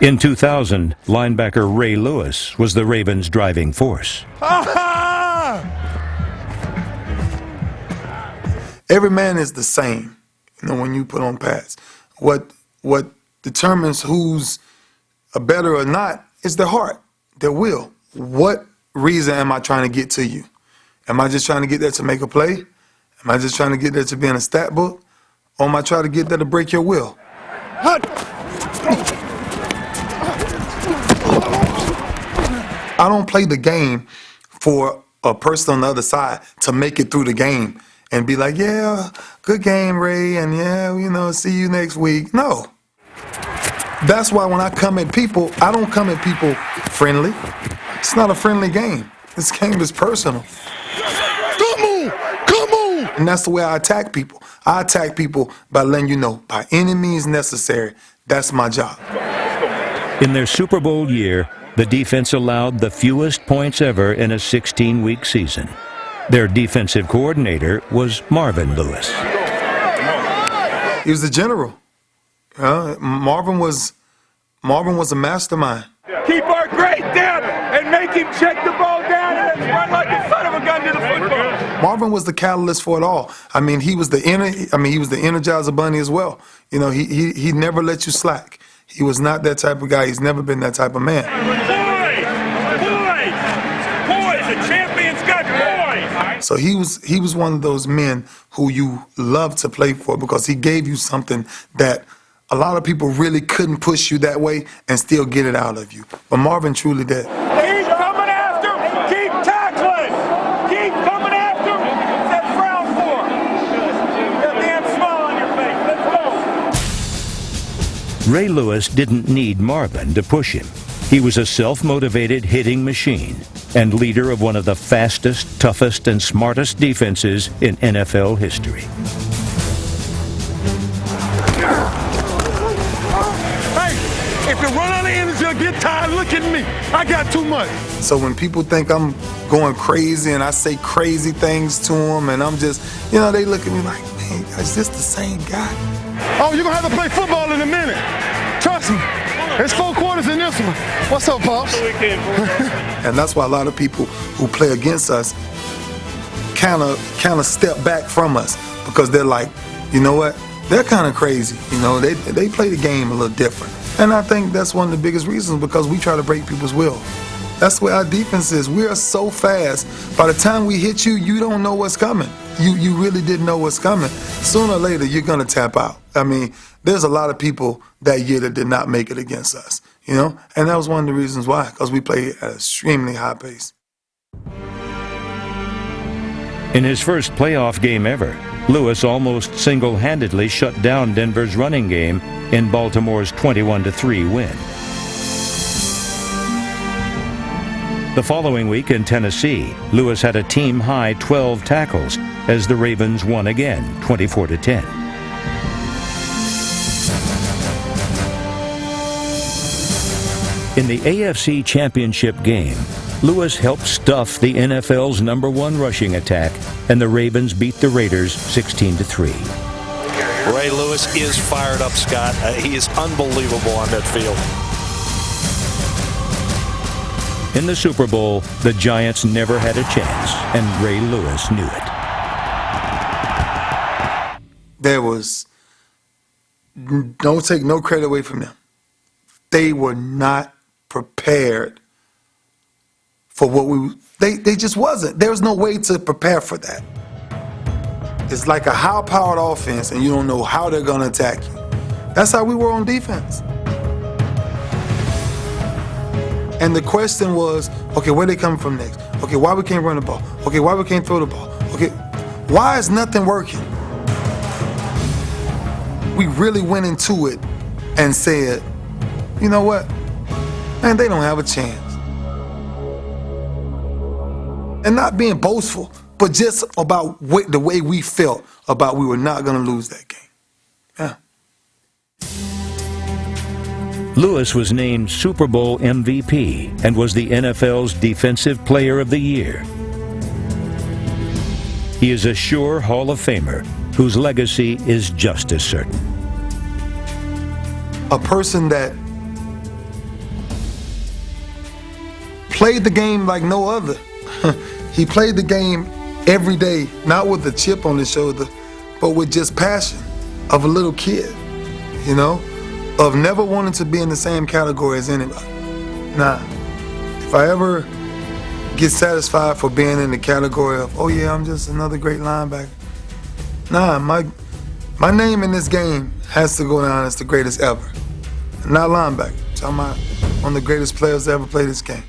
In 2000, linebacker Ray Lewis was the Ravens' driving force. Every man is the same, when you put on pads. What determines who's a better or not is their heart, their will. What reason am I trying to get to you? Am I just trying to get there to make a play? Am I just trying to get there to be in a stat book? Or am I trying to get there to break your will? I don't play the game for a person on the other side to make it through the game and be like, yeah, good game, Ray, and yeah, see you next week. No. That's why when I come at people, I don't come at people friendly. It's not a friendly game. This game is personal. Come on! And that's the way I attack people. I attack people by letting you know, by any means necessary, that's my job. In their Super Bowl year, the defense allowed the fewest points ever in a 16-week season. Their defensive coordinator was Marvin Lewis. He was the general. Marvin was a mastermind. Keep our great down and make him check the ball down and run like the son of a gun to the football. Marvin was the catalyst for it all. He was the Energizer Bunny as well. He never let you slack. He was not that type of guy. He's never been that type of man. Boys, a champion's got boys. So he was one of those men who you love to play for because he gave you something that a lot of people really couldn't push you that way and still get it out of you. But Marvin truly did. Keep coming after him. Keep tackling. Keep coming after him. What's that frown for? That damn smile on your face. Let's go. Ray Lewis didn't need Marvin to push him. He was a self-motivated hitting machine and leader of one of the fastest, toughest, and smartest defenses in NFL history. If you run out of energy or get tired, look at me. I got too much. So when people think I'm going crazy and I say crazy things to them and I'm just, they look at me like, man, is this the same guy? Oh, you're going to have to play football in a minute. Trust me. It's 4 quarters in this one. What's up, Pops? And that's why a lot of people who play against us kind of step back from us because they're like, you know what? They're kind of crazy. They play the game a little different. And I think that's one of the biggest reasons because we try to break people's will. That's the way our defense is. We are so fast. By the time we hit you, you don't know what's coming. You really didn't know what's coming. Sooner or later, you're going to tap out. There's a lot of people that year that did not make it against us, And that was one of the reasons why, because we played at an extremely high pace. In his first playoff game ever, Lewis almost single-handedly shut down Denver's running game in Baltimore's 21-3 win. The following week in Tennessee, Lewis had a team-high 12 tackles as the Ravens won again, 24-10. In the AFC Championship game, Lewis helped stuff the NFL's #1 rushing attack, and the Ravens beat the Raiders 16-3. Ray Lewis is fired up, Scott. He is unbelievable on that field. In the Super Bowl, the Giants never had a chance, and Ray Lewis knew it. Don't take no credit away from them. They were not prepared for what they just wasn't. There was no way to prepare for that. It's like a high-powered offense, and you don't know how they're going to attack you. That's how we were on defense. And the question was, okay, where they coming from next? Okay, why we can't run the ball? Okay, why we can't throw the ball? Okay, why is nothing working? We really went into it and said, you know what? Man, they don't have a chance. And not being boastful, but just about the way we felt about we were not going to lose that game. Yeah. Lewis was named Super Bowl MVP and was the NFL's Defensive Player of the Year. He is a sure Hall of Famer whose legacy is just as certain. A person that played the game like no other. He played the game every day, not with a chip on his shoulder, but with just passion of a little kid, you know, of never wanting to be in the same category as anybody. Nah, if I ever get satisfied for being in the category of, oh yeah, I'm just another great linebacker. Nah, my name in this game has to go down as the greatest ever. Not linebacker. I'm talking about one of the greatest players to ever play this game.